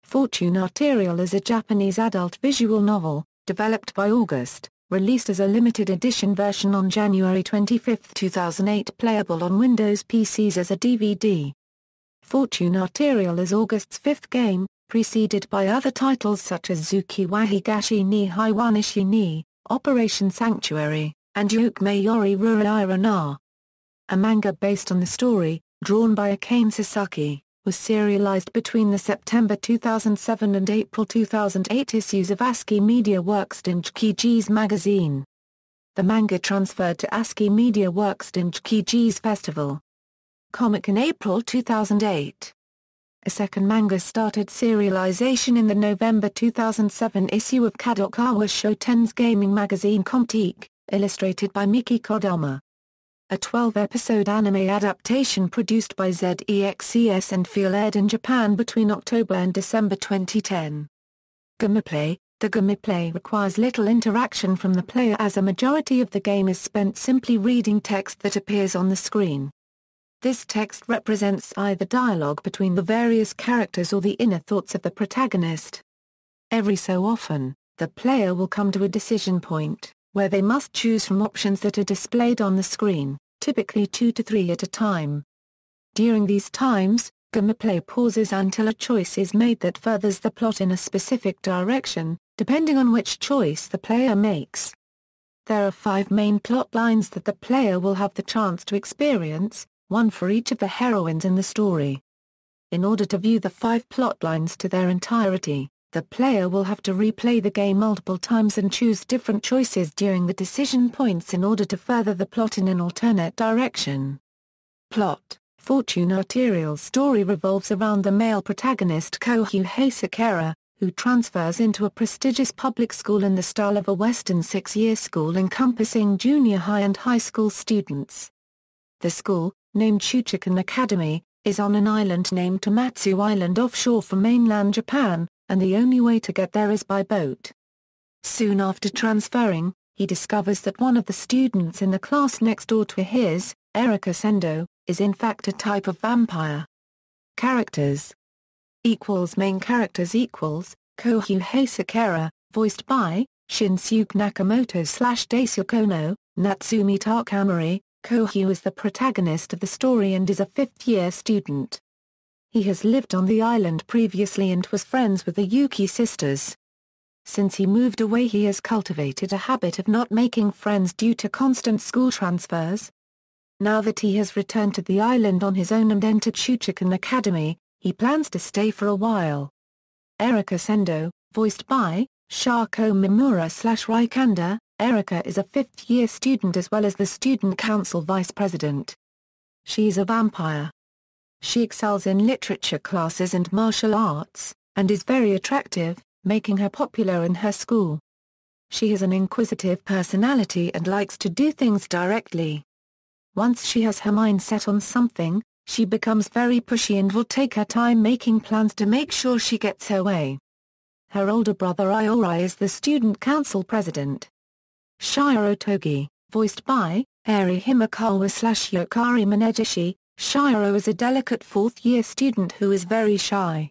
Fortune Arterial is a Japanese adult visual novel, developed by August, released as a limited edition version on January 25, 2008, playable on Windows PCs as a DVD. Fortune Arterial is August's fifth game, preceded by other titles such as Tsuki wa Higashi ni Hai wa Nishi ni, Operation Sanctuary, and Yoake Mae yori Ruriiro na. A manga based on the story, drawn by Akane Sasaki, was serialized between the September 2007 and April 2008 issues of ASCII Media Works Dengeki magazine. The manga transferred to ASCII Media Works Dengeki Festival Comic in April 2008. A second manga started serialization in the November 2007 issue of Kadokawa Shoten's gaming magazine Comptiq, illustrated by Miki Kodama. A 12-episode anime adaptation produced by Zexcs and Feel aired in Japan between October and December 2010. Gameplay. The gameplay requires little interaction from the player as a majority of the game is spent simply reading text that appears on the screen. This text represents either dialogue between the various characters or the inner thoughts of the protagonist. Every so often, the player will come to a decision point, where they must choose from options that are displayed on the screen, typically 2 to 3 at a time. During these times, gameplay pauses until a choice is made that furthers the plot in a specific direction, depending on which choice the player makes. There are 5 main plot lines that the player will have the chance to experience, one for each of the heroines in the story. In order to view the 5 plot lines to their entirety, the player will have to replay the game multiple times and choose different choices during the decision points in order to further the plot in an alternate direction. Plot. Fortune Arterial's story revolves around the male protagonist Yoake Mae, who transfers into a prestigious public school in the style of a Western 6-year school encompassing junior high and high school students. The school, named Shuchikan Academy, is on an island named Tomatsu Island offshore from mainland Japan, and the only way to get there is by boat. Soon after transferring, he discovers that one of the students in the class next door to his, Erika Sendo, is in fact a type of vampire. Characters. Main characters Yoake Mae, voiced by Shinsuke Nakamoto/Daisuke Kono, Natsumi Takamori. Kohyu is the protagonist of the story and is a 5th-year student. He has lived on the island previously and was friends with the Yuki sisters. Since he moved away, he has cultivated a habit of not making friends due to constant school transfers. Now that he has returned to the island on his own and entered Shuchikan Academy, he plans to stay for a while. Erika Sendo, voiced by Shako Mimura/Raikanda, Erika is a 5th-year student as well as the student council vice president. She is a vampire. She excels in literature classes and martial arts, and is very attractive, making her popular in her school. She has an inquisitive personality and likes to do things directly. Once she has her mind set on something, she becomes very pushy and will take her time making plans to make sure she gets her way. Her older brother Iori is the student council president. Shiro Togi, voiced by Eri Himakawa/Yokari Manegishi, Shiro is a delicate 4th-year student who is very shy.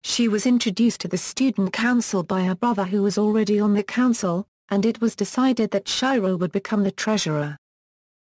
She was introduced to the student council by her brother who was already on the council, and it was decided that Shiro would become the treasurer.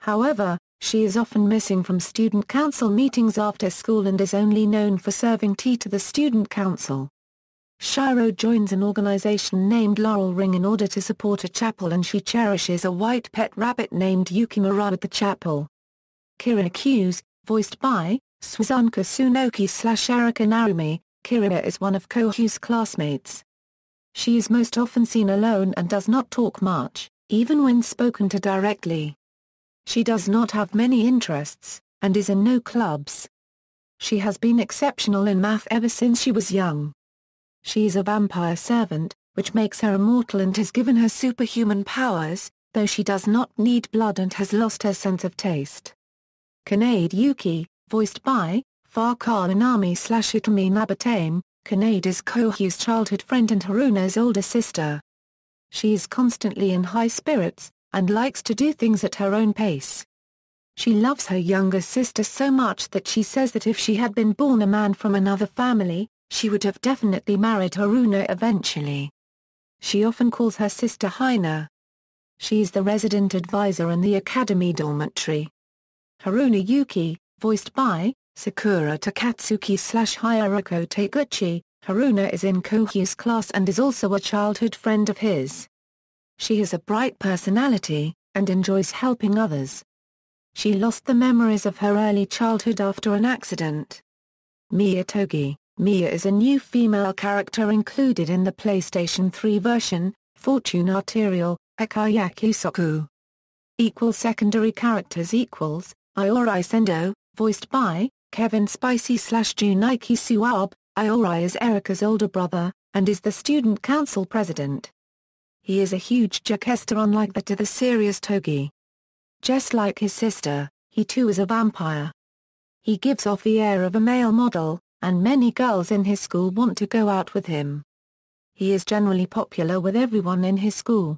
However, she is often missing from student council meetings after school and is only known for serving tea to the student council. Shiro joins an organization named Laurel Ring in order to support a chapel, and she cherishes a white pet rabbit named Yukimura at the chapel. Kira Hughes, voiced by Swazunka Tsunoki/Erika Narumi, Kira is one of Kohyu's classmates. She is most often seen alone and does not talk much, even when spoken to directly. She does not have many interests, and is in no clubs. She has been exceptional in math ever since she was young. She is a vampire servant, which makes her immortal and has given her superhuman powers, though she does not need blood and has lost her sense of taste. Kanade Yuki, voiced by Farka Inami/Ikumi Nabatame, Kanade is Kohyu's childhood friend and Haruna's older sister. She is constantly in high spirits, and likes to do things at her own pace. She loves her younger sister so much that she says that if she had been born a man from another family, she would have definitely married Haruna eventually. She often calls her sister Hina. She is the resident advisor in the academy dormitory. Haruna Yuki, voiced by Sakura Takatsuki/Hiroko Taguchi, Haruna is in Kohyu's class and is also a childhood friend of his. She has a bright personality, and enjoys helping others. She lost the memories of her early childhood after an accident. Mia Togi. Mia is a new female character included in the PlayStation 3 version, Fortune Arterial, Akayaki Soku. Secondary characters Iori Sendo, voiced by Kevin Spacey/Junichi Suabe. Iori is Erika's older brother, and is the student council president. He is a huge jokester unlike that of the serious Togi. Just like his sister, he too is a vampire. He gives off the air of a male model, and many girls in his school want to go out with him. He is generally popular with everyone in his school.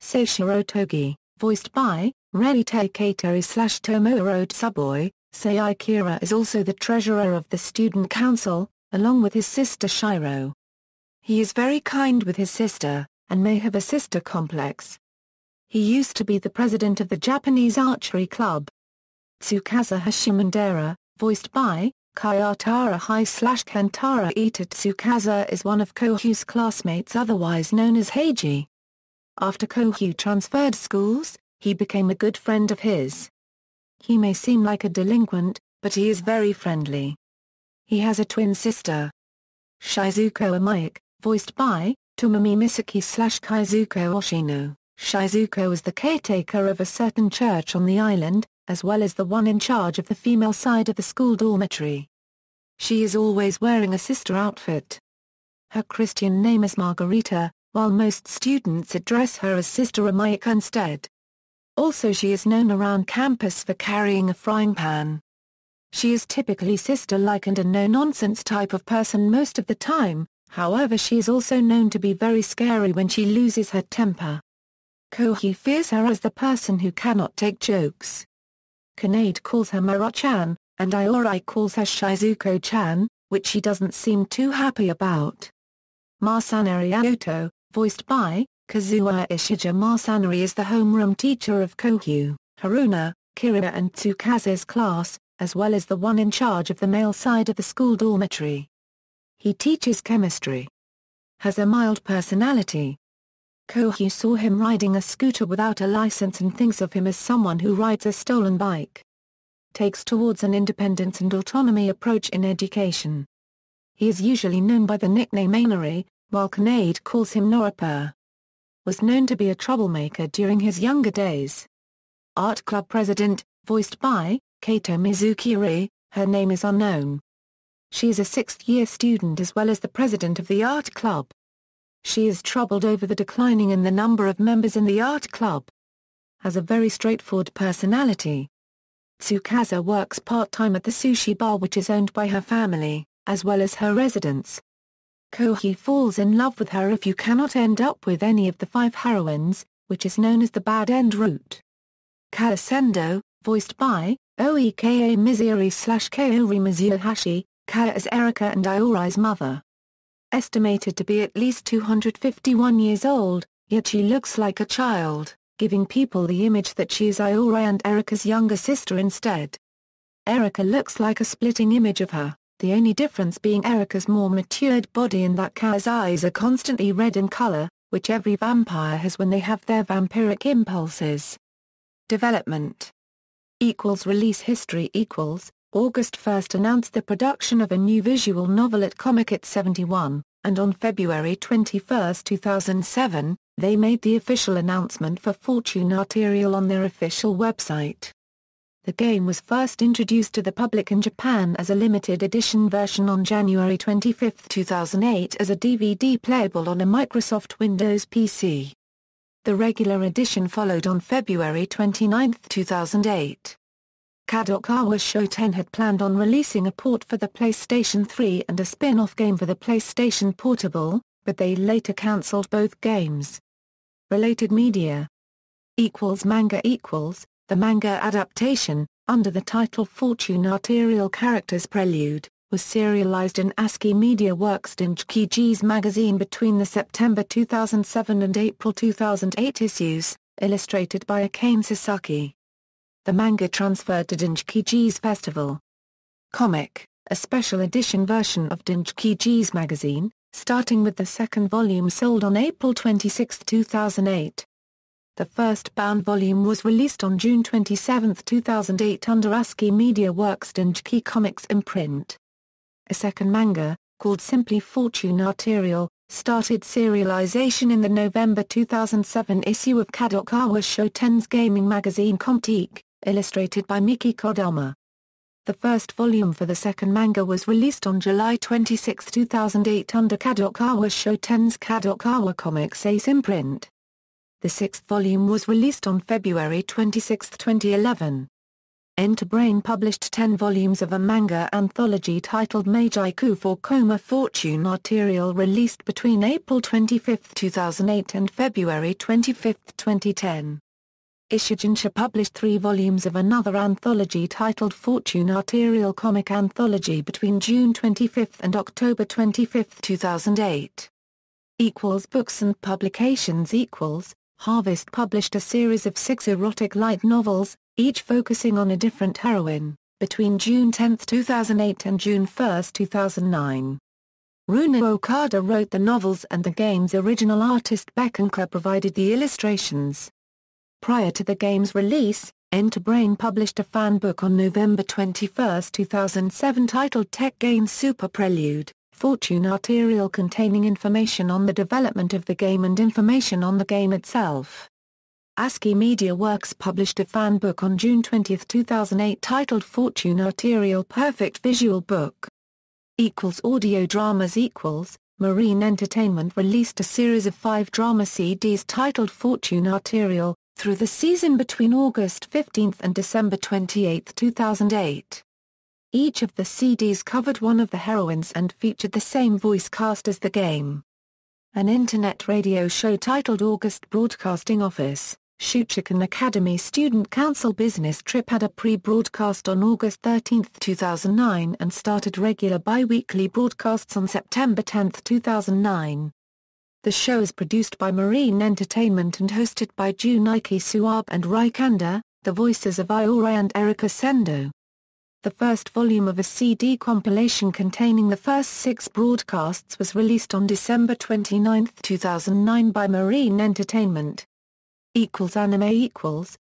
Seishiro Togi, voiced by Reite Katori/Tomohiro Tsuboi. Sei Kira is also the treasurer of the student council, along with his sister Shiro. He is very kind with his sister, and may have a sister complex. He used to be the president of the Japanese archery club. Tsukasa Hashimandera, voiced by Kayatara Hai/Kentara Ita. Tsukasa is one of Kohyu's classmates, otherwise known as Heiji. After Kohyu transferred schools, he became a good friend of his. He may seem like a delinquent, but he is very friendly. He has a twin sister. Shizuko Amike, voiced by Tomomi Misaki/Kaizuko Oshino. Shizuko is the caretaker of a certain church on the island, as well as the one in charge of the female side of the school dormitory. She is always wearing a sister outfit. Her Christian name is Margarita, while most students address her as Sister Amike instead. Also, she is known around campus for carrying a frying pan. She is typically sister-like and a no-nonsense type of person most of the time, however she is also known to be very scary when she loses her temper. Kohyu fears her as the person who cannot take jokes. Kanade calls her Maro-chan, and Iori calls her Shizuko-chan, which she doesn't seem too happy about. Masanari Aoto, voiced by Kazuya Ishija. Masanari is the homeroom teacher of Kohyu, Haruna, Kira and Tsukasa's class, as well as the one in charge of the male side of the school dormitory. He teaches chemistry. Has a mild personality. Kohyu saw him riding a scooter without a license and thinks of him as someone who rides a stolen bike. Takes towards an independence and autonomy approach in education. He is usually known by the nickname Ainari, while Kanade calls him Norapur. Was known to be a troublemaker during his younger days. Art club president, voiced by Kato Mizukiri, her name is unknown. She is a sixth-year student as well as the president of the art club. She is troubled over the declining in the number of members in the art club. Has a very straightforward personality. Tsukasa works part-time at the sushi bar which is owned by her family, as well as her residence. Kohyu falls in love with her if you cannot end up with any of the 5 heroines, which is known as the bad end route. Kara Sendo, voiced by Oeka Mizuri/Kaori Mizuhashi, Kara is Erika and Iori's mother. Estimated to be at least 251 years old, yet she looks like a child, giving people the image that she is Iori and Erika's younger sister instead. Erika looks like a splitting image of her, the only difference being Erika's more matured body and that Kara's eyes are constantly red in color, which every vampire has when they have their vampiric impulses. Development Release history August 1st announced the production of a new visual novel at Comptiq 71, and on February 21, 2007, they made the official announcement for Fortune Arterial on their official website. The game was first introduced to the public in Japan as a limited edition version on January 25, 2008 as a DVD playable on a Microsoft Windows PC. The regular edition followed on February 29, 2008. Kadokawa Shoten had planned on releasing a port for the PlayStation 3 and a spin-off game for the PlayStation Portable, but they later cancelled both games. Related media Manga The manga adaptation, under the title Fortune Arterial Characters Prelude, was serialized in ASCII MediaWorks Dengeki magazine between the September 2007 and April 2008 issues, illustrated by Akane Sasaki. The manga transferred to Dengeki's Festival Comic, a special edition version of Dengeki's magazine, starting with the second volume sold on April 26, 2008. The first bound volume was released on June 27, 2008 under ASCII MediaWorks Dengeki Comics imprint. A second manga, called simply Fortune Arterial, started serialization in the November 2007 issue of Kadokawa Shoten's gaming magazine Comptiq, illustrated by Miki Kodama. The first volume for the second manga was released on July 26, 2008 under Kadokawa Shoten's Kadokawa Comics Ace imprint. The sixth volume was released on February 26, 2011. Enterbrain published 10 volumes of a manga anthology titled Meijiku for Coma Fortune Arterial, released between April 25, 2008 and February 25, 2010. Ishijinsha published 3 volumes of another anthology titled Fortune Arterial Comic Anthology between June 25 and October 25, 2008. Books and publications Harvest published a series of 6 erotic light novels, each focusing on a different heroine, between June 10, 2008 and June 1, 2009. Runa Okada wrote the novels and the game's original artist Beckenka provided the illustrations. Prior to the game's release, Enterbrain published a fan book on November 21, 2007 titled Tech Game Super Prelude, Fortune Arterial, containing information on the development of the game and information on the game itself. ASCII MediaWorks published a fan book on June 20, 2008 titled Fortune Arterial Perfect Visual Book. Audio dramas Marine Entertainment released a series of 5 drama CDs titled Fortune Arterial, through the season between August 15 and December 28, 2008. Each of the CDs covered one of the heroines and featured the same voice cast as the game. An internet radio show titled August Broadcasting Office, Shuchikan Academy Student Council Business Trip had a pre-broadcast on August 13, 2009 and started regular bi-weekly broadcasts on September 10, 2009. The show is produced by Marine Entertainment and hosted by Junichi Suabe and Rai Kanda, the voices of Iori and Erika Sendo. The first volume of a CD compilation containing the first 6 broadcasts was released on December 29, 2009 by Marine Entertainment. Anime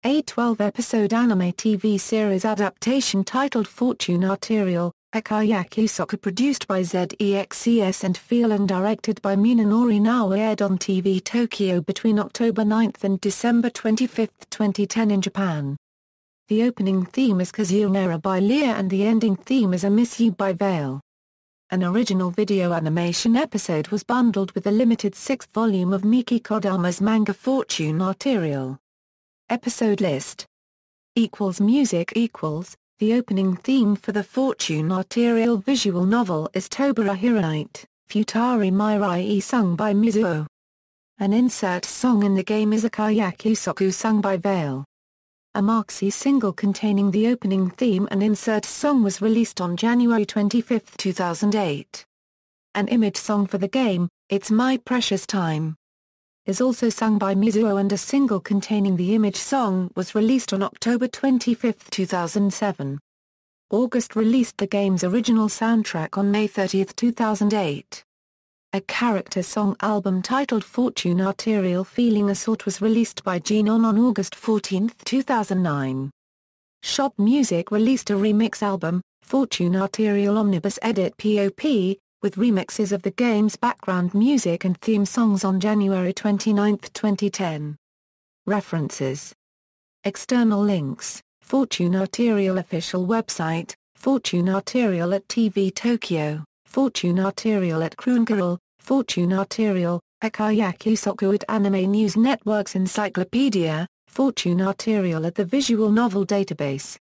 a 12-episode anime TV series adaptation titled Fortune Arterial, Akane produced by Zexcs and Feel and directed by Minanori Nawa, aired on TV Tokyo between October 9 and December 25, 2010 in Japan. The opening theme is Kazunera by Leah and the ending theme is I Miss You by Veil. An original video animation episode was bundled with the limited 6th volume of Miki Kodama's manga Fortune Arterial. Episode list. Music The opening theme for the Fortune Arterial visual novel is Tobara Hironite, Futari Mirai sung by Mizuo. An insert song in the game is Akayakusoku sung by Veil. A maxi single containing the opening theme and insert song was released on January 25, 2008. An image song for the game, It's My Precious Time, is also sung by Mizuo, and a single containing the image song was released on October 25, 2007. August released the game's original soundtrack on May 30, 2008. A character song album titled Fortune Arterial Feeling Assault was released by Genon on August 14, 2009. Shop Music released a remix album, Fortune Arterial Omnibus Edit POP, with remixes of the game's background music and theme songs on January 29, 2010. References. External links: Fortune Arterial official website, Fortune Arterial at TV Tokyo, Fortune Arterial at Crunchyroll, Fortune Arterial, Akayakusoku at Anime News Network's Encyclopedia, Fortune Arterial at the Visual Novel Database.